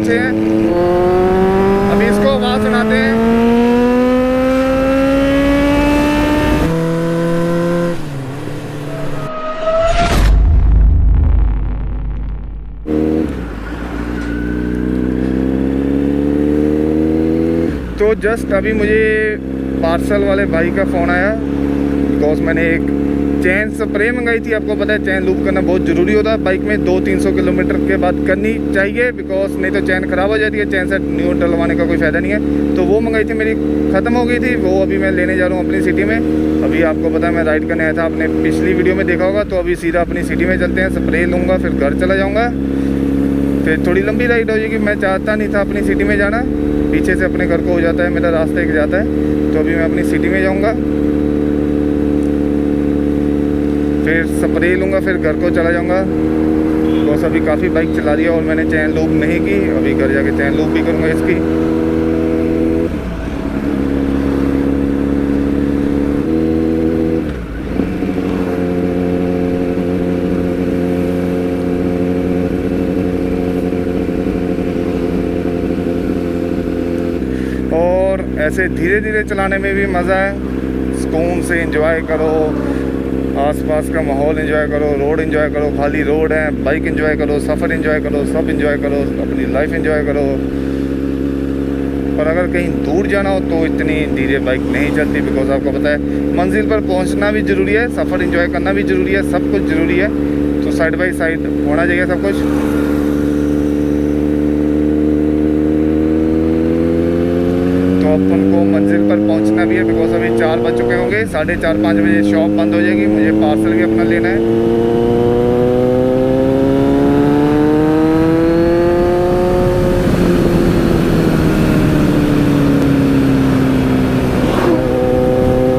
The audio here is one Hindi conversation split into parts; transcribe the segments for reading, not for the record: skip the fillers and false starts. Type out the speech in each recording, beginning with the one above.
अच्छे हैं। अभी इसको आवाज़ सुनाते हैं। तो जस्ट अभी मुझे पार्सल वाले भाई का फ़ोन आया, बिकॉज मैंने एक चैन स्प्रे मंगाई थी। आपको पता है चैन लूप करना बहुत ज़रूरी होता है बाइक में, 200-300 किलोमीटर के बाद करनी चाहिए, बिकॉज नहीं तो चैन ख़राब हो जाती है। चैन से न्यू डलवाने का कोई फ़ायदा नहीं है। तो वो मंगाई थी, मेरी ख़त्म हो गई थी। वो अभी मैं लेने जा रहा हूँ अपनी सिटी में। अभी आपको पता है मैं राइड करने आया था, आपने पिछली वीडियो में देखा होगा। तो अभी सीधा अपनी सिटी में चलते हैं, स्प्रे लूँगा, फिर घर चला जाऊँगा। फिर थोड़ी लंबी राइड हो जाएगी। मैं चाहता नहीं था अपनी सिटी में जाना, पीछे से अपने घर को हो जाता है, मेरा रास्ता एक जाता है। तो अभी मैं अपनी सिटी में जाऊंगा, फिर स्प्रे लूँगा, फिर घर को चला जाऊंगा। बस अभी काफ़ी बाइक चला रही है और मैंने चैन लूप नहीं की। अभी घर जाके चैन लूप भी करूँगा इसकी। और ऐसे धीरे धीरे चलाने में भी मज़ा है। सुकून से एंजॉय करो, आसपास का माहौल एंजॉय करो, रोड एंजॉय करो, खाली रोड है, बाइक एंजॉय करो, सफ़र एंजॉय करो, सब एंजॉय करो, अपनी लाइफ एंजॉय करो। पर अगर कहीं दूर जाना हो तो इतनी धीरे बाइक नहीं चलती, बिकॉज आपको पता है मंजिल पर पहुंचना भी ज़रूरी है, सफ़र एंजॉय करना भी ज़रूरी है, सब कुछ ज़रूरी है। तो साइड बाई साइड होना चाहिए सब कुछ। तो अपन को मंजिल पर पहुंचना भी है, बिकॉज अभी 4 बज चुके होंगे। 4:30-5 बजे शॉप बंद हो जाएगी। मुझे पार्सल भी अपना लेना है।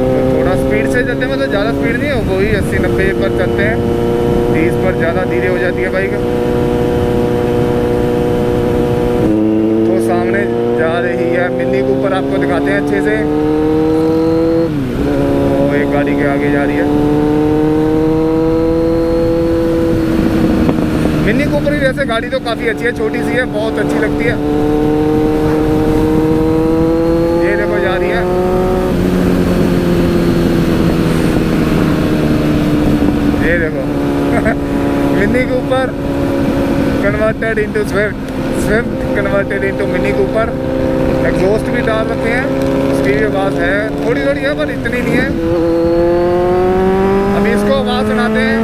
तो थोड़ा स्पीड से चलते हैं, मतलब ज़्यादा स्पीड नहीं है, वही 80-90 पर चलते हैं। 30 पर ज़्यादा धीरे हो जाती है बाइक। सामने जा रही है मिनी कूपर, आपको दिखाते हैं अच्छे से। वो एक गाड़ी के आगे जा रही है मिनी कूपर ही। वैसे गाड़ी तो काफ़ी अच्छी है, छोटी सी है, बहुत अच्छी लगती है। ये देखो जा रही है। ये देखो mini Cooper converted into Swift, Swift converted into mini Cooper. Exhaust भी डाल रखे हैं, उसकी भी आवाज़ है, थोड़ी थोड़ी है पर इतनी नहीं है। अभी इसको आवाज़ सुनाते हैं।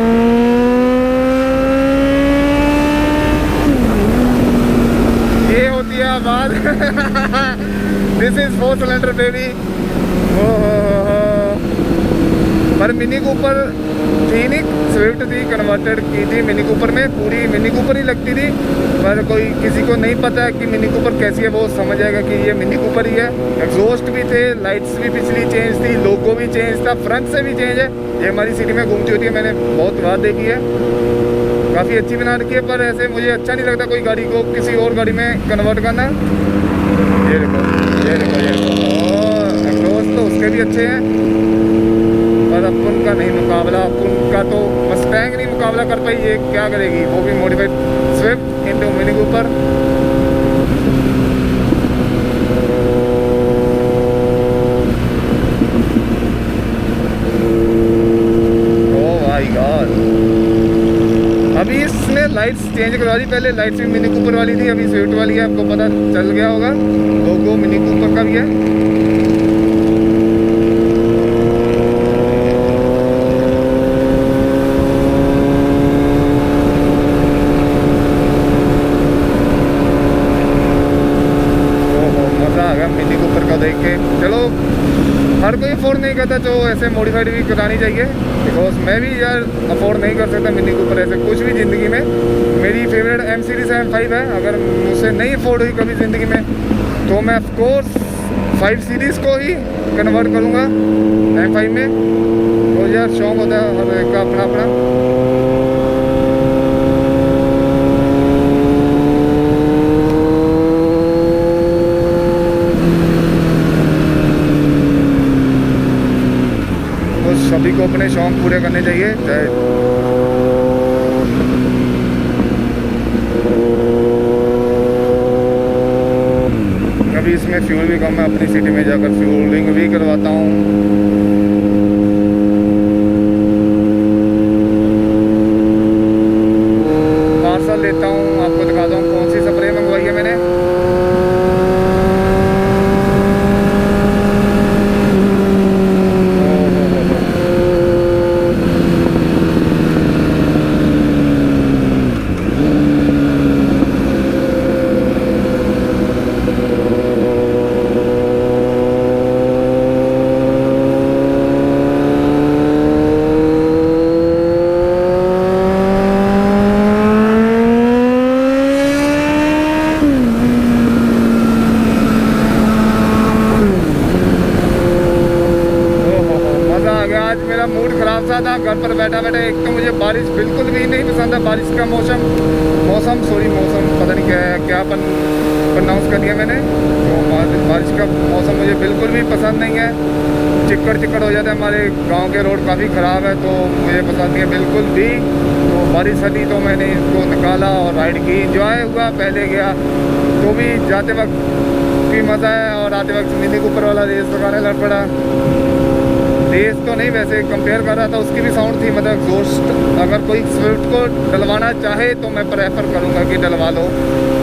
ये होती है आवाज़ दिस इज 4 सिलेंडर बेबी। पर मिनी कूपर थी नहीं, स्विफ्ट थी, कन्वर्टेड की थी मिनी कूपर में। पूरी मिनी कूपर ही लगती थी, पर कोई किसी को नहीं पता है कि मिनी कूपर कैसी है, वो समझ जाएगा कि ये मिनी कूपर ही है। एग्जॉस्ट भी थे, लाइट्स भी पिछली चेंज थी, लोगो भी चेंज था, फ्रंट से भी चेंज है। ये हमारी सिटी में घूमती होती है, मैंने बहुत बार देखी है। काफ़ी अच्छी बना रखी है, पर ऐसे मुझे अच्छा नहीं लगता कोई गाड़ी को किसी और गाड़ी में कन्वर्ट करना। ये देखो ये देखो ये देखो। एग्जॉस्ट तो उसके भी अच्छे हैं, पर अपन का नहीं मुकाबला। अपन का तो मस्टैंग नहीं मुकाबला कर पाई, ये क्या करेगी, वो भी modified Swift into mini Cooper. Oh my God, अभी इसने लाइट्स चेंज करवा दी। पहले लाइट्स भी मिनी कूपर वाली थी, अभी स्विफ्ट वाली है। आपको पता चल गया होगा, लोगो मिनी कूपर का भी है। मिनी कूपर का देख के। चलो, हर कोई अफोर्ड नहीं करता, तो ऐसे मॉडिफाइड भी करानी चाहिए, बिकॉज मैं भी यार अफोर्ड नहीं कर सकता मिनी कूपर ऐसे कुछ भी ज़िंदगी में। मेरी फेवरेट M सीरीज़ M5 है। अगर मुझसे नहीं अफोर्ड हुई कभी ज़िंदगी में, तो मैं ऑफकोर्स 5 सीरीज़ को ही कन्वर्ट करूँगा M5 में। तो यार शौक होता है हर एक का अपना अपना। सभी को अपने शौक पूरे करने चाहिए। चाहे इसमें फ्यूल भी कम है। अपनी सिटी में जाकर फ्यूलिंग भी करवाता हूँ। पार्सल लेता हूँ, आपको दिखाता हूँ कौन सी स्प्रे मंगवाई है मैंने। मेरा मूड ख़राब सा था घर पर बैठा बैठा। एक तो मुझे बारिश बिल्कुल भी नहीं पसंद है। बारिश का मौसम पता नहीं क्या प्रनाउंस कर दिया मैंने। तो बारिश का मौसम मुझे बिल्कुल भी पसंद नहीं है। चिक्कड़ हो जाता है। हमारे गांव के रोड काफ़ी ख़राब है, तो मुझे पसंद नहीं है बिल्कुल भी। तो बारिश हटी तो मैंने इसको निकाला और राइड की। इंजॉय हुआ, पहले गया तो भी जाते वक्त भी मज़ा है और आते वक्त मिनी कूपर वाला रेस लगाने लग पड़ा। रेस तो नहीं, वैसे कंपेयर कर रहा था, उसकी भी साउंड थी मतलब एग्जॉस्ट। अगर कोई स्विफ्ट को डलवाना चाहे तो मैं प्रेफर करूँगा कि डलवा लो।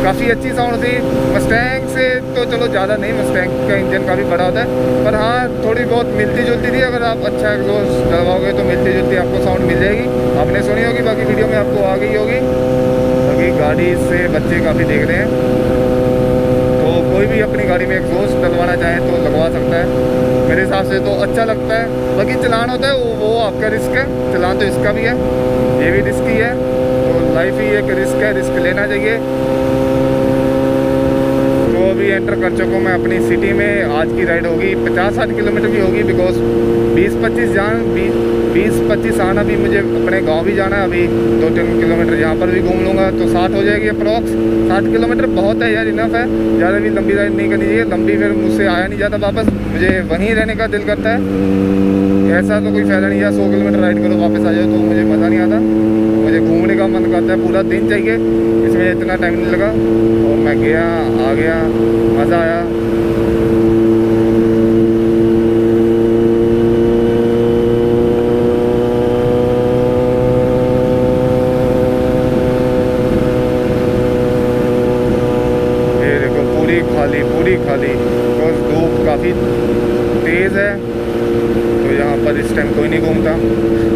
काफ़ी अच्छी साउंड थी। मस्टैंग से तो चलो ज़्यादा नहीं, मस्टैंग का इंजन काफ़ी बड़ा होता है, पर हाँ थोड़ी बहुत मिलती जुलती थी। अगर आप अच्छा एग्जॉस्ट डलवाओगे तो मिलती जुलती आपको साउंड मिल जाएगी। आपने सुनी होगी, बाकी वीडियो में आपको आ गई होगी। बाकी गाड़ी से बच्चे काफ़ी देख रहे हैं, तो कोई भी अपनी गाड़ी में एग्जॉस्ट डलवाना चाहे तो लगवा सकता है। मेरे हिसाब से तो अच्छा लगता है। बाकी चलान होता है वो आपका रिस्क है। चलान तो इसका भी है, ये भी रिस्क ही है। तो लाइफ ही एक रिस्क है, रिस्क लेना चाहिए। तो अभी एंटर कर चुका हूँ मैं अपनी सिटी में। आज की राइड होगी 50-60 किलोमीटर की होगी, बिकॉज 20-25 आना भी, मुझे अपने गांव भी जाना है। अभी 2-3 किलोमीटर यहाँ पर भी घूम लूँगा तो 60 हो जाएगी अप्रॉक्स। 60 किलोमीटर बहुत है यार, इनफ है। ज़्यादा भी लंबी राइड नहीं करनी चाहिए। लंबी फिर मुझसे आया नहीं जाता वापस, मुझे वहीं रहने का दिल करता है। ऐसा तो कोई फ़ायदा नहीं है 100 किलोमीटर राइड करो वापस आ जाओ, तो मुझे मज़ा नहीं आता। मुझे घूमने का मन करता है, पूरा दिन चाहिए। इसमें इतना टाइम नहीं लगा और मैं गया आ गया, मज़ा आया। पूरी खाली बिकॉज धूप काफ़ी तेज़ है, तो यहाँ पर इस टाइम कोई नहीं घूमता।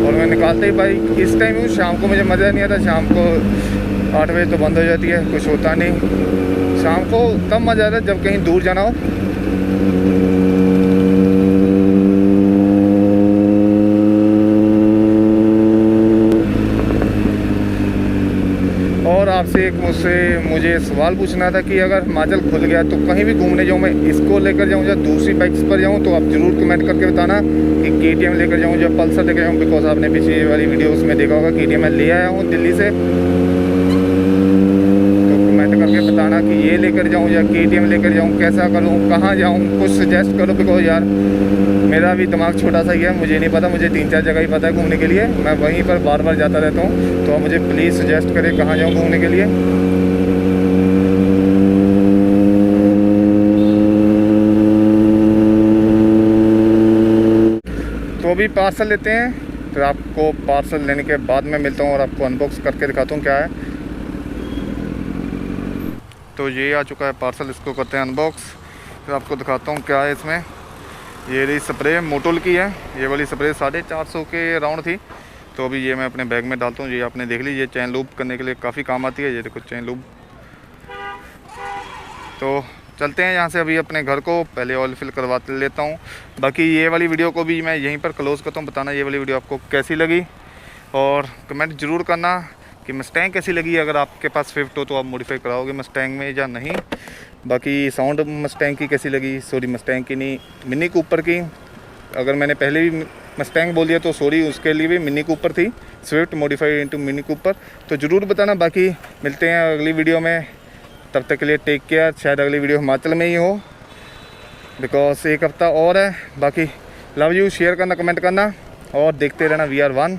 और मैं निकालते ही बाइक इस टाइम हूँ। शाम को मुझे मज़ा नहीं आता। शाम को 8 बजे तो बंद हो जाती है, कुछ होता नहीं। शाम को तब मज़ा आता है जब कहीं दूर जाना हो। और आपसे एक मुझे सवाल पूछना था कि अगर हिमाचल खुल गया तो कहीं भी घूमने जाऊँ, मैं इसको लेकर जाऊँ या दूसरी बाइक्स पर जाऊँ, तो आप ज़रूर कमेंट करके बताना कि KTM लेकर जाऊँ या पल्सर लेकर जाऊँ। बिकॉज आपने पिछली वाली वीडियोस में देखा होगा KTM मैं ले आया हूँ दिल्ली से। तो कमेंट करके बताना कि ये लेकर जाऊँ या KTM लेकर जाऊँ, कैसा करूँ, कहाँ जाऊँ, कुछ सजेस्ट करो। बिकॉज यार मेरा भी दिमाग छोटा सा ही है, मुझे नहीं पता। मुझे 3-4 जगह ही पता है घूमने के लिए, मैं वहीं पर बार बार जाता रहता हूँ। तो आप मुझे प्लीज़ सजेस्ट करें कहाँ जाऊँ घूमने के लिए। तो अभी पार्सल लेते हैं, फिर आपको पार्सल लेने के बाद मैं मिलता हूँ और आपको अनबॉक्स करके दिखाता हूँ क्या है। तो ये आ चुका है पार्सल, इसको करते हैं अनबॉक्स, फिर आपको दिखाता हूँ क्या है इसमें। ये रही स्प्रे, मोटोल की है। ये वाली स्प्रे 450 के राउंड थी। तो अभी ये मैं अपने बैग में डालता हूँ। ये आपने देख ली, ये चैन लूप करने के लिए काफ़ी काम आती है। ये देखो चैन लूप। तो चलते हैं यहाँ से अभी अपने घर को, पहले ऑयल फिल करवा लेता हूँ। बाकी ये वाली वीडियो को भी मैं यहीं पर क्लोज़ करता हूँ। बताना ये वाली वीडियो आपको कैसी लगी और कमेंट ज़रूर करना कि मस्टैंग कैसी लगी। अगर आपके पास स्विफ्ट हो तो आप मॉडिफाई कराओगे मस्टैंग में या नहीं। बाकी साउंड मस्टैंग की कैसी लगी, सॉरी मस्टैंग की नहीं, मिनी कूपर की। अगर मैंने पहले भी मस्टैंग बोल दिया तो सॉरी, उसके लिए भी मिनी कूपर थी, Swift modified into mini Cooper. तो ज़रूर बताना। बाकी मिलते हैं अगली वीडियो में, तब तक के लिए टेक केयर। शायद अगली वीडियो हिमाचल में ही हो, बिकॉज एक हफ़्ता और है। बाकी लव यू, शेयर करना, कमेंट करना और देखते रहना VR1।